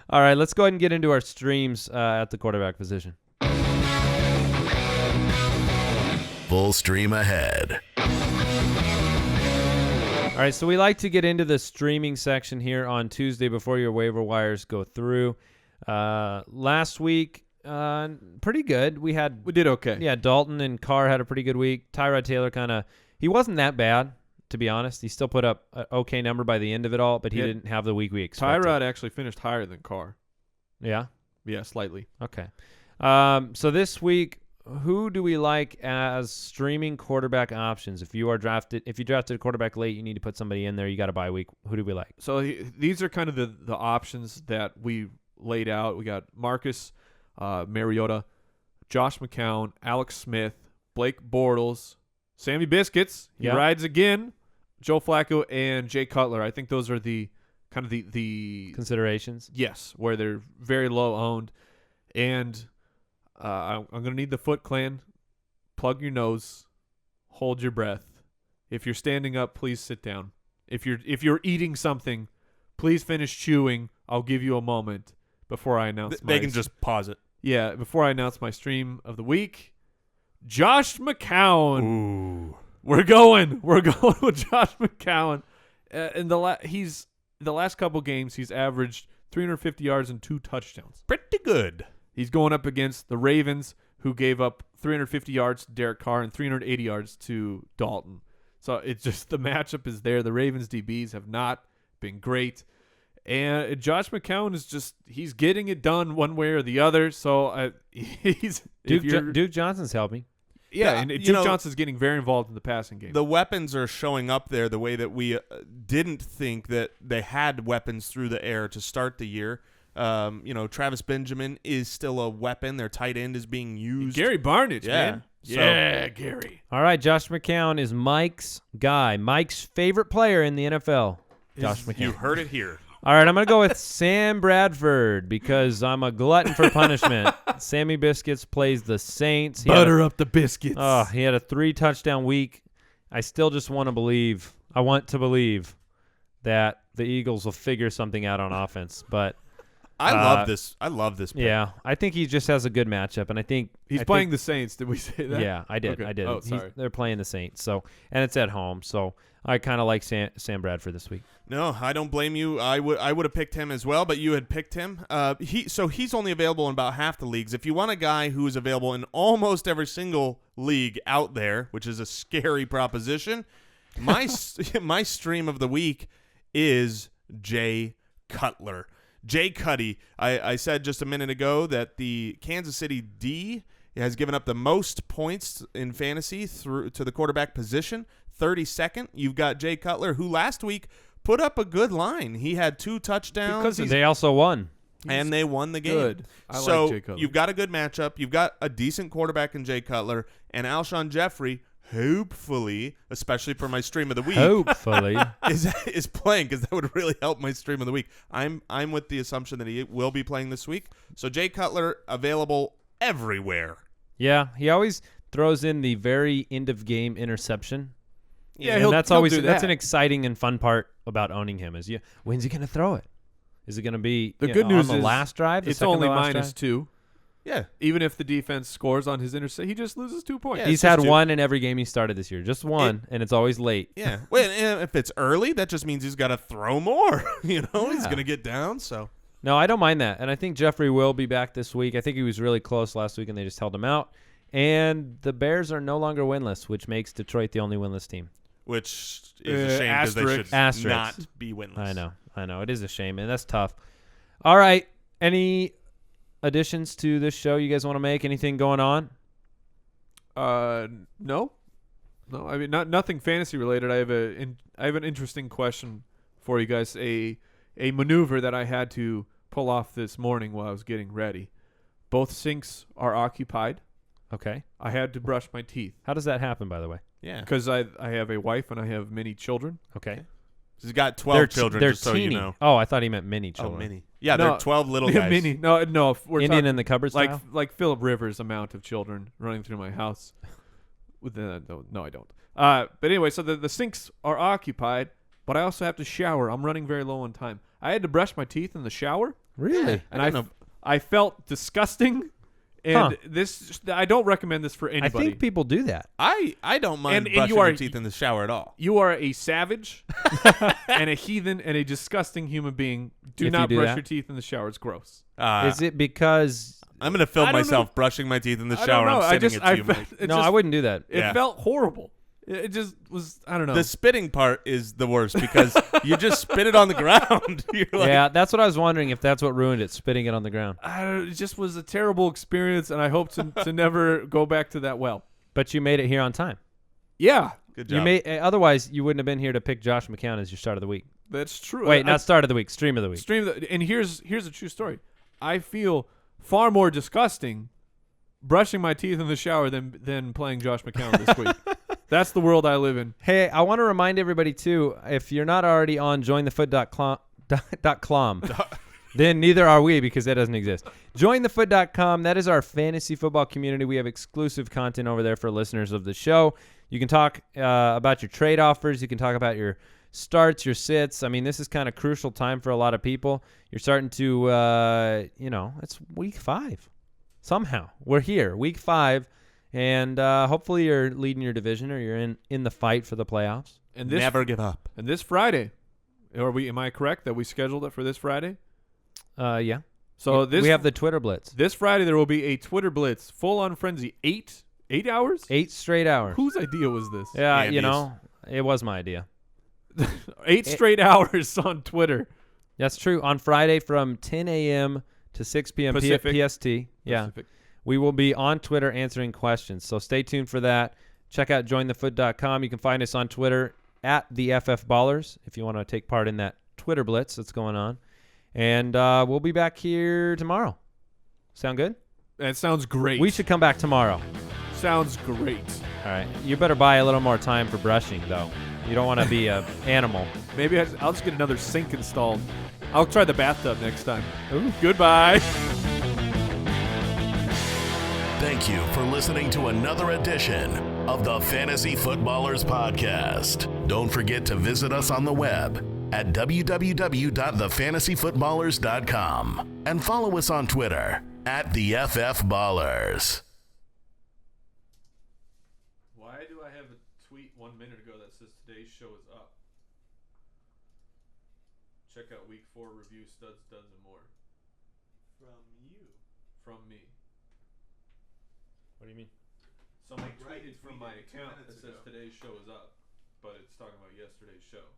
All right, let's go ahead and get into our streams at the quarterback position. Full stream ahead. All right, so we like to get into the streaming section here on Tuesday before your waiver wires go through. Last week, pretty good. We did okay. Yeah, Dalton and Carr had a pretty good week. Tyrod Taylor he wasn't that bad, to be honest. He still put up an okay number by the end of it all, but he didn't have the week we expected. Tyrod actually finished higher than Carr. Yeah? Yeah, slightly. Okay. So this week, who do we like as streaming quarterback options? If you drafted a quarterback late, you need to put somebody in there. You got a bye week. Who do we like? So these are kind of the options that we laid out. We got Marcus Mariota, Josh McCown, Alex Smith, Blake Bortles, Sammy Biscuits. He rides again. Joe Flacco and Jay Cutler. I think those are the kind of the considerations. Yes, where they're very low owned, and I'm going to need the Foot Clan. Plug your nose. Hold your breath. If you're standing up, please sit down. If you're eating something, please finish chewing. I'll give you a moment before I announce They can just pause it. Yeah, before I announce my stream of the week. Josh McCown. Ooh. We're going with Josh McCown. The last couple games, he's averaged 350 yards and 2 touchdowns. Pretty good. He's going up against the Ravens, who gave up 350 yards to Derek Carr and 380 yards to Dalton. So it's just the matchup is there. The Ravens DBs have not been great. And Josh McCown he's getting it done one way or the other. So Duke Johnson's helping. Yeah, and Duke Johnson's getting very involved in the passing game. The weapons are showing up there the way that we didn't think that they had weapons through the air to start the year. Travis Benjamin is still a weapon. Their tight end is being used. Gary Barnidge, man. Yeah, Gary. All right, Josh McCown is Mike's guy. Mike's favorite player in the NFL. Josh McCown. You heard it here. All right, I'm going to go with Sam Bradford because I'm a glutton for punishment. Sammy Biscuits plays the Saints. Butter up the biscuits. Oh, he had a 3-touchdown week. I still just want to believe. I want to believe that the Eagles will figure something out on offense. But I love this. I love this pick. Yeah, I think he just has a good matchup, and I think he's playing the Saints. Did we say that? Yeah, I did. Okay. I did. Oh, sorry. They're playing the Saints, and it's at home. So I kind of like Sam Bradford this week. No, I don't blame you. I would have picked him as well, but you had picked him. He's only available in about half the leagues. If you want a guy who is available in almost every single league out there, which is a scary proposition, my stream of the week is Jay Cutler. Jay Cuddy. I said just a minute ago that the Kansas City D has given up the most points in fantasy to the quarterback position, 32nd. You've got Jay Cutler, who last week put up a good line. He had 2 touchdowns. Because they also won. And they won the game. Good. I so like Jay Cutler. You've got a good matchup. You've got a decent quarterback in Jay Cutler. And Alshon Jeffery, hopefully, especially for my stream of the week, hopefully is playing, because that would really help my stream of the week. I'm with the assumption that he will be playing this week. So Jay Cutler available everywhere. Yeah, he always throws in the very end of game interception. Yeah, and that's always that's an exciting and fun part about owning him. Is when's he going to throw it? Is it going to be the good news on the is last drive? It's only -2. Yeah. Even if the defense scores on his interception, he just loses 2 points. Yeah, he's had one in every game he started this year. Just one, and it's always late. Yeah. Well, if it's early, that just means he's got to throw more. He's going to get down. So. No, I don't mind that. And I think Jeffrey will be back this week. I think he was really close last week, and they just held him out. And the Bears are no longer winless, which makes Detroit the only winless team. Which is a shame because they should not be winless. I know. It is a shame, and that's tough. All right. Any additions to this show you guys want to make? Anything going on? No. I mean, nothing fantasy related. I have an interesting question for you guys. A maneuver that I had to pull off this morning while I was getting ready. Both sinks are occupied. Okay. I had to brush my teeth. How does that happen, by the way? Yeah. Because I have a wife and I have many children. Okay. He's got 12 children, they're just so you know. Oh, I thought he meant mini children. Oh, mini. Yeah, they're 12 little guys. Mini. No. We're Indian talking in the cupboard style? like Philip Rivers' amount of children running through my house. No, I don't. But anyway, so the sinks are occupied, but I also have to shower. I'm running very low on time. I had to brush my teeth in the shower. Really? And I felt disgusting. And I don't recommend this for anybody. I think people do that. I don't mind brushing your teeth in the shower at all. You are a savage and a heathen and a disgusting human being. Do If not you do brush that. your teeth in the shower. It's gross. Is it because I'm going to film myself brushing my teeth in the I shower. don't know. I'm sitting at you, Mike. I wouldn't do that. It felt horrible. It just was, I don't know. The spitting part is the worst because you just spit it on the ground. You're like, yeah, that's what I was wondering, if that's what ruined it, spitting it on the ground. It just was a terrible experience, and I hope to never go back to that well. But you made it here on time. Yeah. Good job. Otherwise, you wouldn't have been here to pick Josh McCown as your start of the week. That's true. Wait, not start of the week, stream of the week. And here's a true story. I feel far more disgusting brushing my teeth in the shower than playing Josh McCown this week. That's the world I live in. Hey, I want to remind everybody, too, if you're not already on jointhefoot.com, then neither are we because that doesn't exist. Jointhefoot.com, that is our fantasy football community. We have exclusive content over there for listeners of the show. You can talk about your trade offers. You can talk about your starts, your sits. I mean, this is kind of crucial time for a lot of people. You're starting to, it's week 5. Somehow. We're here, week 5. And hopefully you're leading your division or you're in the fight for the playoffs. And never give up. And this Friday, am I correct that we scheduled it for this Friday? Yeah. So we have the Twitter Blitz. This Friday there will be a Twitter Blitz, full on frenzy. 8 hours? 8 straight hours. Whose idea was this? Yeah, Andy's. It was my idea. 8 straight hours on Twitter. That's true. On Friday from 10 a.m. to 6 p.m. Pacific. PST. Yeah. Pacific. We will be on Twitter answering questions. So stay tuned for that. Check out jointhefoot.com. You can find us on Twitter at the FF Ballers if you want to take part in that Twitter blitz that's going on. And we'll be back here tomorrow. Sound good? That sounds great. We should come back tomorrow. Sounds great. All right. You better buy a little more time for brushing, though. You don't want to be an animal. Maybe I'll just get another sink installed. I'll try the bathtub next time. Ooh. Goodbye. Thank you for listening to another edition of the Fantasy Footballers Podcast. Don't forget to visit us on the web at www.thefantasyfootballers.com and follow us on Twitter at the FF Ballers. Why do I have a tweet 1 minute ago that says today's show is up? Check out week 4 review, studs, duds, and more. From me. What do you mean? Someone tweeted from my account that says today's show is up, but it's talking about yesterday's show.